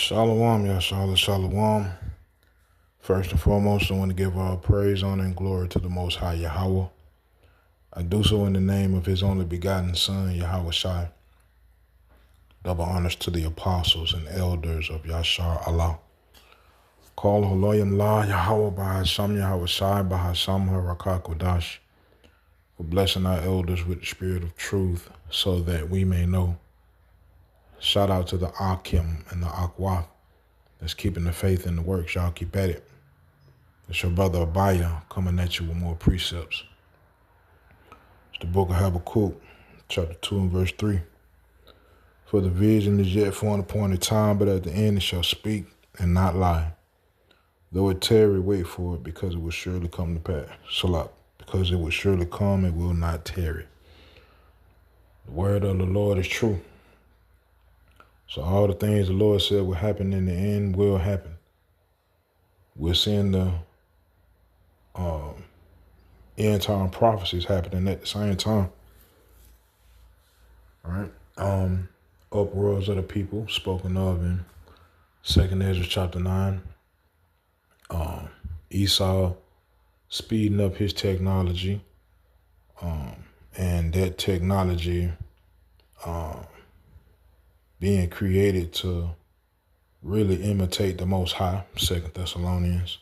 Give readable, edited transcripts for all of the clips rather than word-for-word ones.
Shalom, Yashala, Shalom. First and foremost, I want to give all praise, honor, and glory to the Most High Yahweh. I do so in the name of His only begotten Son, Yahweh Shai. Double honors to the apostles and elders of Yashar Allah. Call Holoyam La Yahweh Bahasham Yahweh Shai Bahasham Harakah Kodash, for blessing our elders with the spirit of truth so that we may know. Shout out to the Akim and the Akwaf that's keeping the faith in the works. Y'all keep at it. It's your brother Abaya coming at you with more precepts. It's the book of Habakkuk, chapter 2 and verse 3. For the vision is yet for an appointed time, but at the end it shall speak and not lie. Though it tarry, wait for it, because it will surely come to pass. Salat, because it will surely come, it will not tarry. The word of the Lord is true. So all the things the Lord said will happen in the end will happen. We're seeing the end time prophecies happening at the same time. All right. Uproars of the people spoken of in 2nd Ezra chapter 9. Esau speeding up his technology, and that technology being created to really imitate the Most High, 2nd Thessalonians.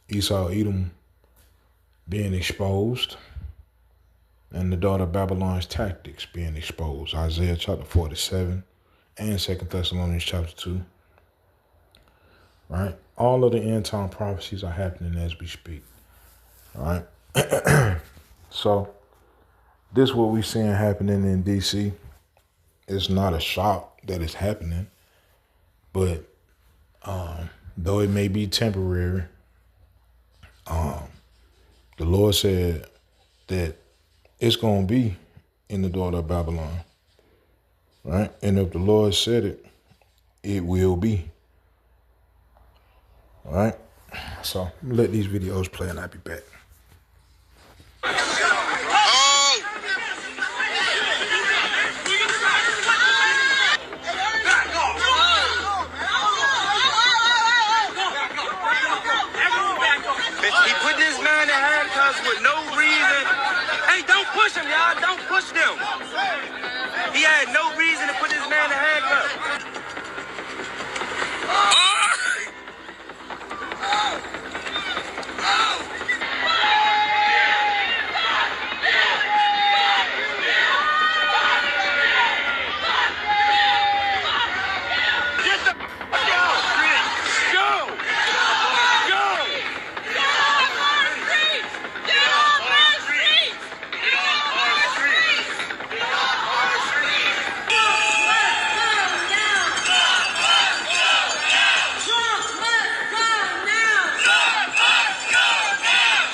Esau, Edom being exposed, and the daughter of Babylon's tactics being exposed. Isaiah chapter 47 and 2nd Thessalonians chapter 2. Right? All of the end time prophecies are happening as we speak. All right? So this what we're seeing happening in D.C. It's not a shock that it's happening, but though it may be temporary, the Lord said that it's going to be in the daughter of Babylon, right? And if the Lord said it, it will be, all right? So let these videos play and I'll be back. With no reason. Hey, don't push him, y'all. Don't push them. He had no reason to put this man in handcuffs.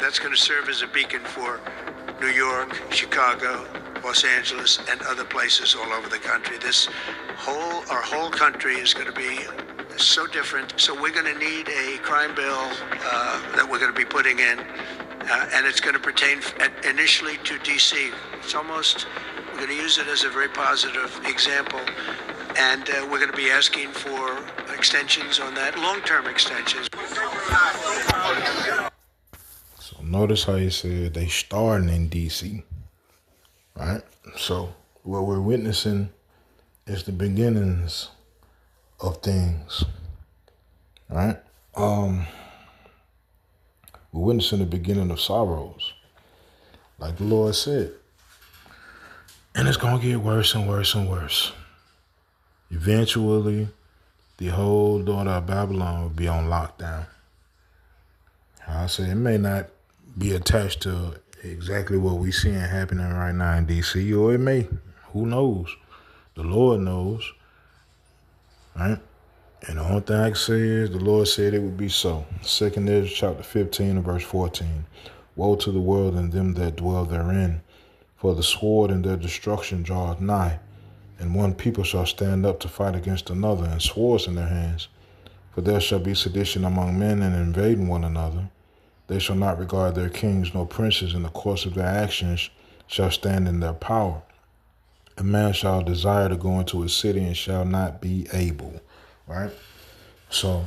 That's going to serve as a beacon for New York, Chicago, Los Angeles, and other places all over the country. Our whole country is going to be so different. So we're going to need a crime bill that we're going to be putting in, and it's going to pertain initially to D.C. We're going to use it as a very positive example, and we're going to be asking for extensions on that, long-term extensions. So notice how he said they starting in D.C., right? So what we're witnessing is the beginnings of things, right? We're witnessing the beginning of sorrows, like the Lord said. And it's going to get worse and worse and worse. Eventually, the whole daughter of Babylon will be on lockdown. I say it may not be attached to exactly what we're seeing happening right now in D.C., or it may. Who knows? The Lord knows, right? And the only thing I can say is the Lord said it would be so. 2nd Ezra chapter 15 and verse 14. Woe to the world and them that dwell therein, for the sword and their destruction draweth nigh, and one people shall stand up to fight against another, and swords in their hands. For there shall be sedition among men, and invading one another. They shall not regard their kings nor princes, in the course of their actions shall stand in their power. A man shall desire to go into a city and shall not be able. Right? So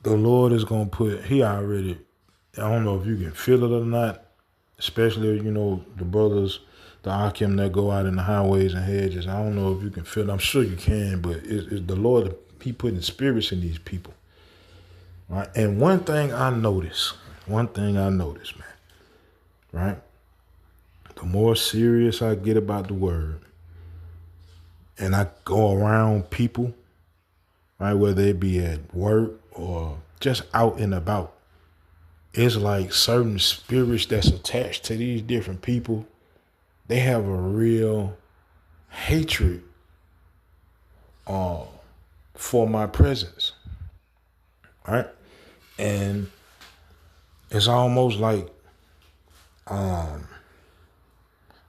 the Lord is going to put, he already, I don't know if you can feel it or not, especially, the brothers, the Akim that go out in the highways and hedges. I don't know if you can feel it. I'm sure you can, but it's the Lord, he putting spirits in these people. Right? And one thing I noticed, man, right? The more serious I get about the word and I go around people, right, whether it be at work or just out and about, it's like certain spirits that's attached to these different people, they have a real hatred for my presence, right? And it's almost like, I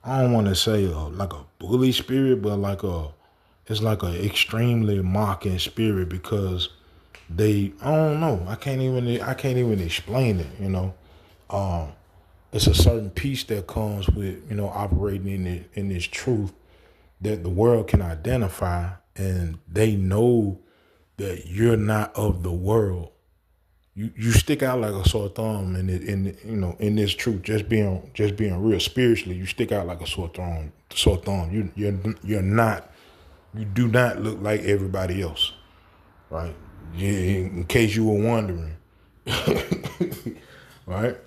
don't want to say like a bully spirit, but it's like a extremely mocking spirit because I don't know, I can't even explain it, It's a certain peace that comes with, operating in this truth that the world can identify, and they know that you're not of the world. You stick out like a sore thumb in this truth. Just being real spiritually, you stick out like a sore thumb. You're not. You do not look like everybody else, right? In case you were wondering, right?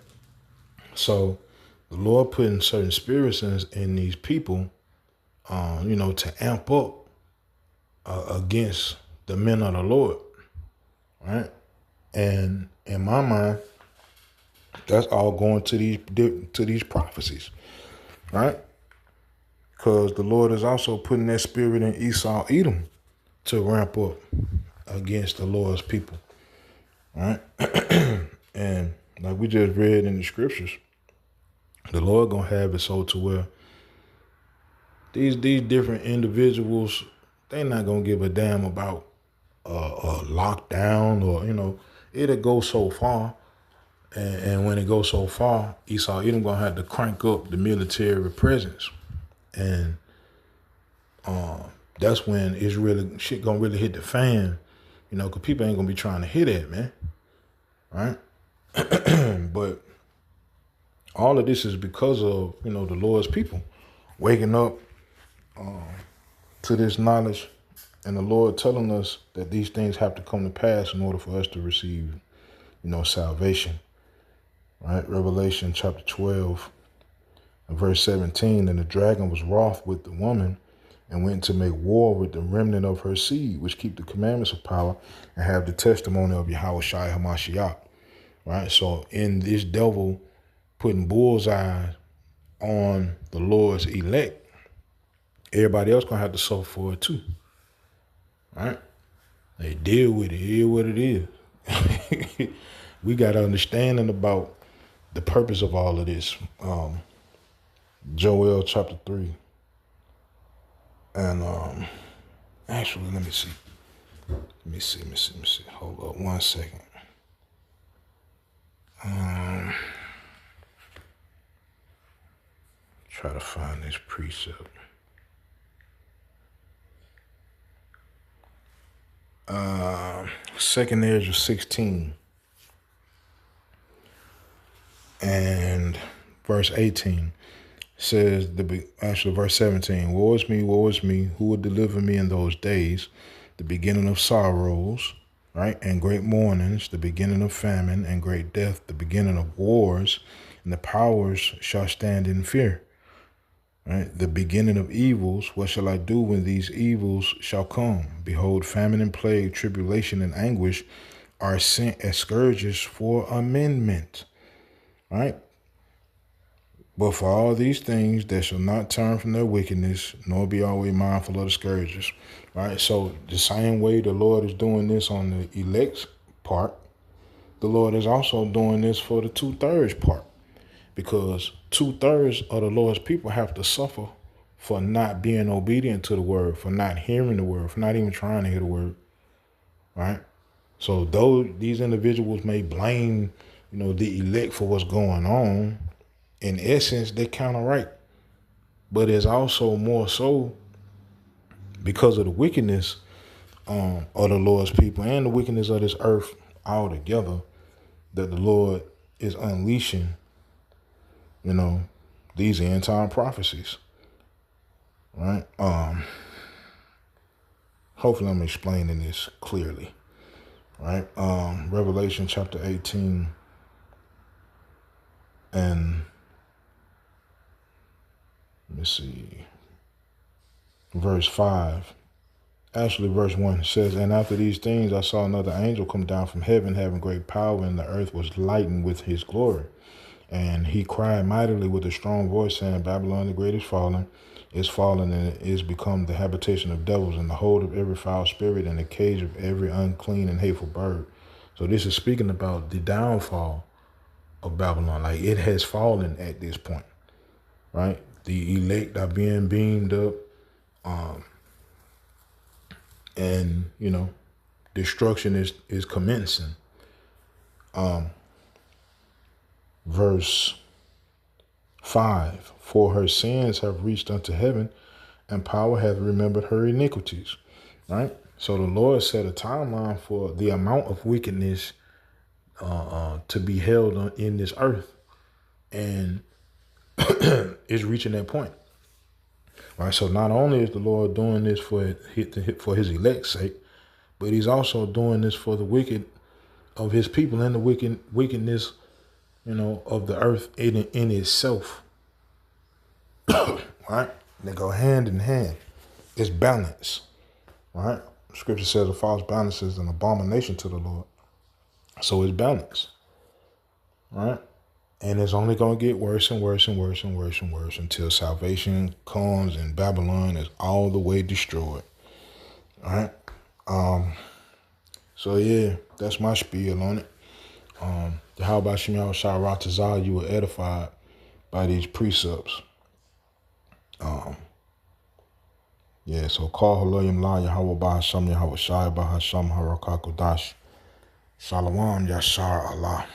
So the Lord putting certain spirits in these people, to amp up against the men of the Lord, right? And in my mind, that's all going to these prophecies, right? Because the Lord is also putting that spirit in Esau, Edom, to ramp up against the Lord's people, right? And like we just read in the scriptures, the Lord gonna have it so to where these different individuals, they not gonna give a damn about a lockdown or it'll go so far. And when it goes so far, Esau Edom gonna have to crank up the military presence, and that's when shit gonna really hit the fan, because people ain't gonna be trying to hit that, man, right? But all of this is because of the Lord's people waking up to this knowledge, and the Lord telling us that these things have to come to pass in order for us to receive, salvation. Right? Revelation chapter 12, verse 17, and the dragon was wroth with the woman and went to make war with the remnant of her seed, which keep the commandments of power and have the testimony of Yahushua HaMashiach. Right? So in this devil putting bullseye on the Lord's elect, everybody else gonna have to suffer for it too. Right? They deal with it. Hear what it is. We got an understanding about the purpose of all of this. Joel chapter 3. And actually, let me see. Hold up 1 second. Try to find this precept. Second Ezra 16 and verse 18 says, verse 17, woe is me, who will deliver me in those days, the beginning of sorrows, right, and great mournings, the beginning of famine and great death, the beginning of wars, and the powers shall stand in fear. Right? The beginning of evils, what shall I do when these evils shall come? Behold, famine and plague, tribulation and anguish are sent as scourges for amendment. Right? But for all these things, they shall not turn from their wickedness, nor be always mindful of the scourges. Right? So the same way the Lord is doing this on the elect's part, the Lord is also doing this for the 2/3 part. Because 2/3 of the Lord's people have to suffer for not being obedient to the word, for not hearing the word, for not even trying to hear the word, right? So though these individuals may blame, the elect for what's going on, in essence, they're kind of right, But it's also more so because of the wickedness of the Lord's people and the wickedness of this earth altogether that the Lord is unleashing, these end time prophecies. Right? Hopefully I'm explaining this clearly. Right? Revelation chapter 18 and let me see, verse 5. Actually, verse 1 says, "And after these things I saw another angel come down from heaven, having great power, and the earth was lightened with his glory. And he cried mightily with a strong voice, saying, Babylon the great is fallen, and is become the habitation of devils, and the hold of every foul spirit, and the cage of every unclean and hateful bird." So this is speaking about the downfall of Babylon. Like, it has fallen at this point, right? The elect are being beamed up, and destruction is commencing. Verse 5, "For her sins have reached unto heaven, and power hath remembered her iniquities." Right? So the Lord set a timeline for the amount of wickedness to be held in this earth, and it's reaching that point. Right? So not only is the Lord doing this for his elect's sake, but he's also doing this for the wicked of his people and the wickedness, of the earth in itself. Right? They go hand in hand. It's balance. Right? Scripture says a false balance is an abomination to the Lord. So it's balance. Right? And it's only going to get worse and worse and worse and worse and worse until salvation comes and Babylon is all the way destroyed. All right? So yeah, that's my spiel on it. How about Shem Yahushua Ratazah, you were edified by these precepts. Yeah, so call Haloyim La Yahweh Bahasham Yahweh Shai Bahasham Harakakodash. Shalom Yashar Allah.